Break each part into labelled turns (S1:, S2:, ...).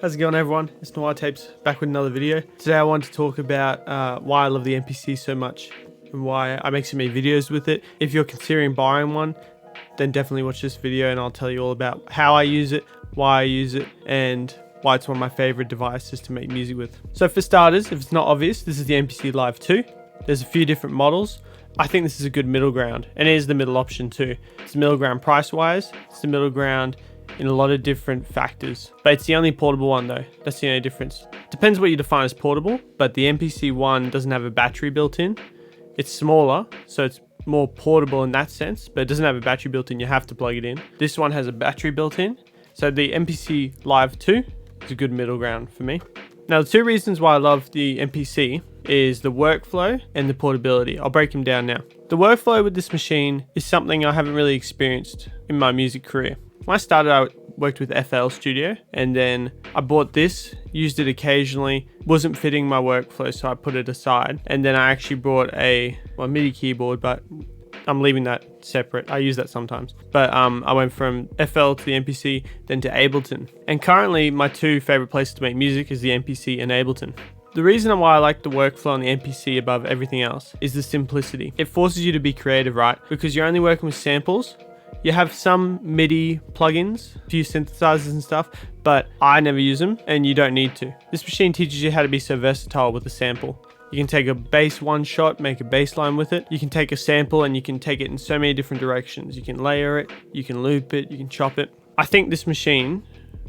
S1: How's it going, everyone? It's Noir Tapes back with another video. Today I want to talk about why I love the MPC so much and why I make so many videos with it. If you're considering buying one, then definitely watch this video and I'll tell you all about how I use it, why I use it, and why it's one of my favorite devices to make music with. So for starters, if it's not obvious, this is the MPC Live 2. There's a few different models. I think this is a good middle ground, and it is the middle option too. It's the middle ground price-wise, it's the middle ground in a lot of different factors, but it's the only portable one though. That's the only difference. Depends what you define as portable, but the MPC one doesn't have a battery built in. It's smaller, so it's more portable in that sense, but it doesn't have a battery built in. You have to plug it in. This one has a battery built in, so the MPC Live 2 is a good middle ground for me. Now, the two reasons why I love the MPC is the workflow and the portability. I'll break them down now. The workflow with this machine is something I haven't really experienced in my music career. When I started, I worked with FL Studio, and then I bought this, used it occasionally, wasn't fitting my workflow, so I put it aside. And then I actually bought a MIDI keyboard, but I'm leaving that separate. I use that sometimes. But I went from FL to the MPC, then to Ableton. And currently, my two favorite places to make music is the MPC and Ableton. The reason why I like the workflow on the MPC above everything else is the simplicity. It forces you to be creative, right? Because you're only working with samples. You have some MIDI plugins, a few synthesizers and stuff, but I never use them, and you don't need to. This machine teaches you how to be so versatile with a sample. You can take a bass one shot, make a bass line with it. You can take a sample and you can take it in so many different directions. You can layer it, you can loop it, you can chop it. I think this machine,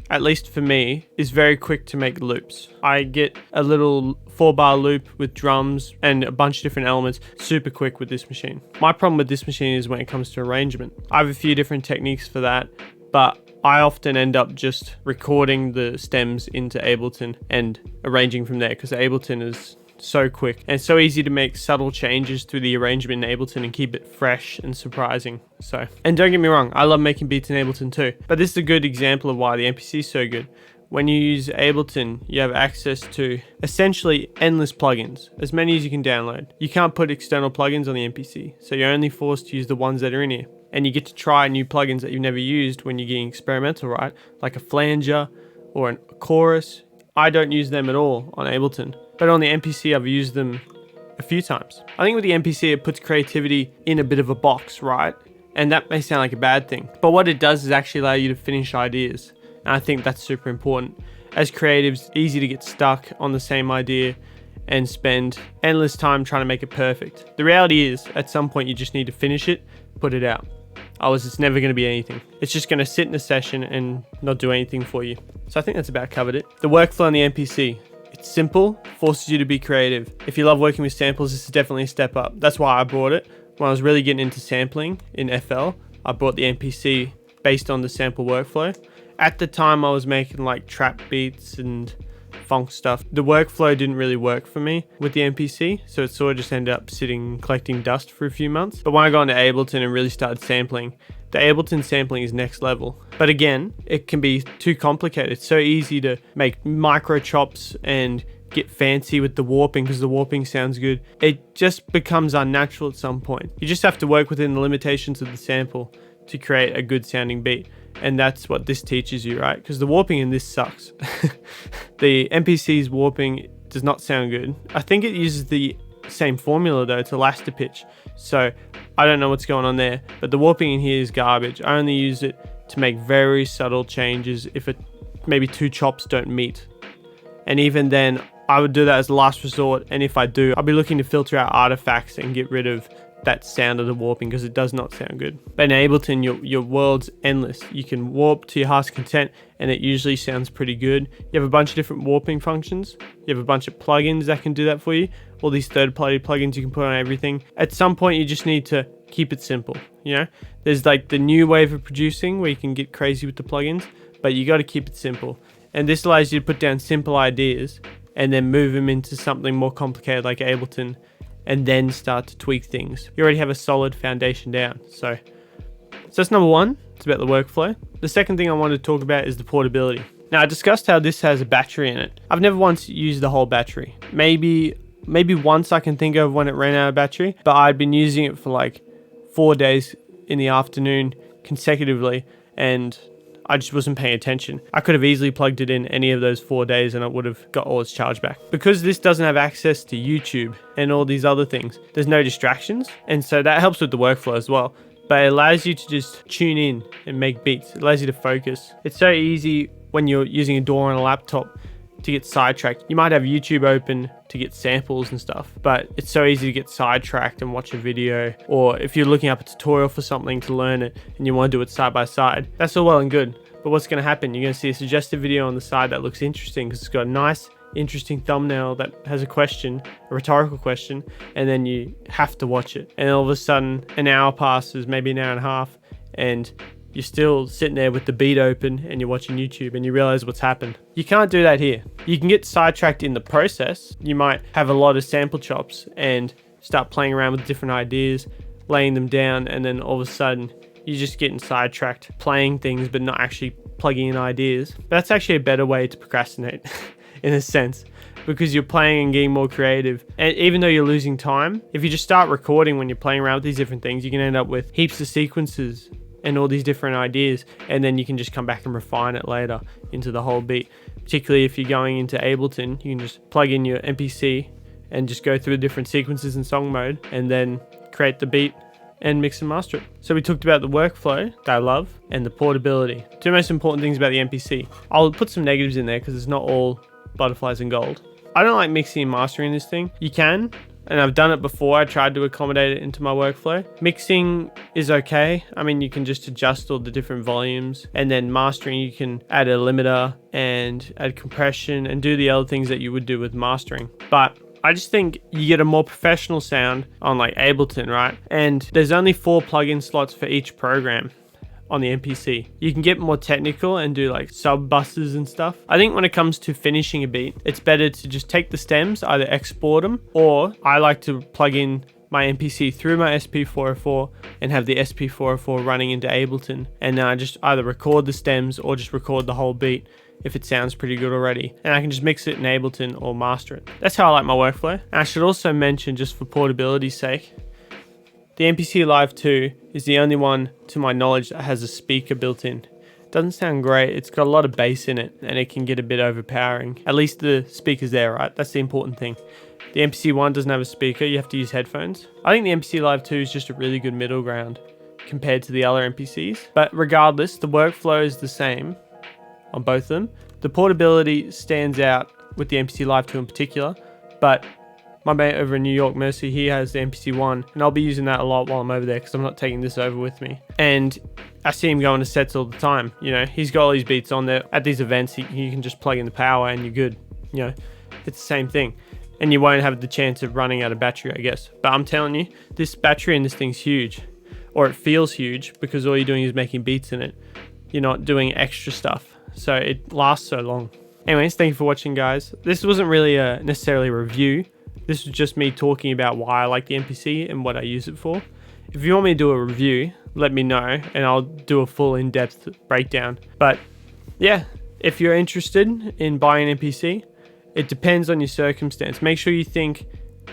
S1: at least for me, is very quick to make loops. I get a little 4-bar loop with drums and a bunch of different elements super quick with this machine. My problem with this machine is when it comes to arrangement. I have a few different techniques for that, but I often end up just recording the stems into Ableton and arranging from there, because Ableton is so quick and so easy to make subtle changes through the arrangement in Ableton and keep it fresh and surprising. So, and don't get me wrong, I love making beats in Ableton too, but this is a good example of why the MPC is so good. When you use Ableton, you have access to essentially endless plugins, as many as you can download. You can't put external plugins on the MPC, so you're only forced to use the ones that are in here. And you get to try new plugins that you've never used when you're getting experimental, right? Like a flanger or a chorus. I don't use them at all on Ableton, but on the MPC I've used them a few times. I think with the MPC it puts creativity in a bit of a box, right? And that may sound like a bad thing, but what it does is actually allow you to finish ideas. And I think that's super important. As creatives, it's easy to get stuck on the same idea and spend endless time trying to make it perfect. The reality is, at some point you just need to finish it, put it out. Otherwise it's never going to be anything. It's just going to sit in a session and not do anything for you. So I think that's about covered it. The workflow on the MPC. It's simple, forces you to be creative. If you love working with samples, this is definitely a step up. That's why I bought it. When I was really getting into sampling in FL, I bought the MPC based on the sample workflow. At the time I was making like trap beats and funk stuff. The workflow didn't really work for me with the MPC, so it sort of just ended up sitting collecting dust for a few months. But when I got into Ableton and really started sampling, the Ableton sampling is next level. But again, it can be too complicated. It's so easy to make micro chops and get fancy with the warping because the warping sounds good. It just becomes unnatural at some point. You just have to work within the limitations of the sample to create a good sounding beat. And that's what this teaches you, right? Because the warping in this sucks. The MPC's warping does not sound good. I think it uses the same formula though, it's elaster pitch. So I don't know what's going on there, but the warping in here is garbage. I only use it to make very subtle changes if maybe two chops don't meet. And even then, I would do that as a last resort. And if I do, I'll be looking to filter out artifacts and get rid of that sound of the warping because it does not sound good. But in Ableton, your world's endless. You can warp to your heart's content and it usually sounds pretty good. You have a bunch of different warping functions. You have a bunch of plugins that can do that for you. All these third-party plugins you can put on everything. At some point, you just need to keep it simple, you know? There's like the new wave of producing where you can get crazy with the plugins, but you got to keep it simple. And this allows you to put down simple ideas and then move them into something more complicated like Ableton, and then start to tweak things. You already have a solid foundation down. So that's number one. It's about the workflow. The second thing I wanted to talk about is the portability. Now, I discussed how this has a battery in it. I've never once used the whole battery. Maybe once I can think of when it ran out of battery, but I'd been using it for like 4 days in the afternoon consecutively, and I just wasn't paying attention. I could have easily plugged it in any of those 4 days and it would have got all its charge back. Because this doesn't have access to YouTube and all these other things, there's no distractions, and so that helps with the workflow as well. But it allows you to just tune in and make beats. It allows you to focus. It's so easy when you're using a DAW on a laptop to get sidetracked. You might have YouTube open to get samples and stuff, but it's so easy to get sidetracked and watch a video, or if you're looking up a tutorial for something to learn it and you want to do it side by side, that's all well and good. But what's going to happen? You're going to see a suggested video on the side that looks interesting because it's got a nice, interesting thumbnail that has a question, a rhetorical question, and then you have to watch it. And all of a sudden, an hour passes, maybe an hour and a half, and you're still sitting there with the beat open and you're watching YouTube and you realize what's happened. You can't do that here. You can get sidetracked in the process. You might have a lot of sample chops and start playing around with different ideas, laying them down, and then all of a sudden you're just getting sidetracked, playing things but not actually plugging in ideas. But that's actually a better way to procrastinate in a sense, because you're playing and getting more creative. And even though you're losing time, if you just start recording when you're playing around with these different things, you can end up with heaps of sequences and all these different ideas, and then you can just come back and refine it later into the whole beat. Particularly if you're going into Ableton, you can just plug in your MPC and just go through the different sequences in song mode and then create the beat and mix and master it. So we talked about the workflow that I love and the portability. Two most important things about the MPC. I'll put some negatives in there because it's not all butterflies and gold. I don't like mixing and mastering this thing. You can, and I've done it before. I tried to accommodate it into my workflow. Mixing is okay. I mean, you can just adjust all the different volumes, and then mastering, you can add a limiter and add compression and do the other things that you would do with mastering. But I just think you get a more professional sound on like Ableton, right? And there's only 4 plugin slots for each program on the MPC. You can get more technical and do like sub buses and stuff. I think when it comes to finishing a beat, it's better to just take the stems, either export them, or I like to plug in my MPC through my SP404 and have the SP404 running into Ableton, and then I just either record the stems or just record the whole beat if it sounds pretty good already, and I can just mix it in Ableton or master it. That's how I like my workflow. And I should also mention, just for portability's sake, the MPC Live 2 is the only one, to my knowledge, that has a speaker built in. It doesn't sound great. It's got a lot of bass in it and it can get a bit overpowering. At least the speaker's there, right? That's the important thing. The MPC 1 doesn't have a speaker. You have to use headphones. I think the MPC Live 2 is just a really good middle ground compared to the other MPCs. But regardless, the workflow is the same on both of them. The portability stands out with the MPC Live 2 in particular, but my mate over in New York, Mercy, he has the MPC 1, and I'll be using that a lot while I'm over there because I'm not taking this over with me. And I see him going to sets all the time. You know, he's got all these beats on there. At these events, you can just plug in the power and you're good. You know, it's the same thing. And you won't have the chance of running out of battery, I guess. But I'm telling you, this battery in this thing's huge. Or it feels huge because all you're doing is making beats in it. You're not doing extra stuff. So it lasts so long. Anyways, thank you for watching, guys. This wasn't really necessarily a review. This was just me talking about why I like the MPC and what I use it for. If you want me to do a review, let me know and I'll do a full in-depth breakdown. But yeah, if you're interested in buying an MPC, it depends on your circumstance. Make sure you think,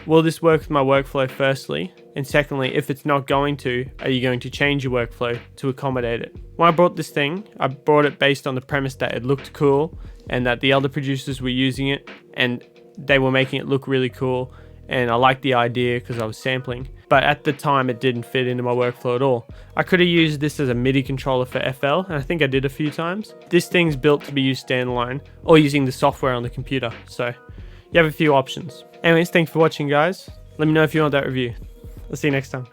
S1: will this work with my workflow firstly? And secondly, if it's not going to, are you going to change your workflow to accommodate it? When I bought this thing, I bought it based on the premise that it looked cool and that the other producers were using it and they were making it look really cool, and I liked the idea because I was sampling, but at the time it didn't fit into my workflow at all. I could have used this as a MIDI controller for FL, and I think I did a few times. This thing's built to be used standalone or using the software on the computer, so you have a few options. Anyways, thanks for watching, guys. Let me know if you want that review. I'll see you next time.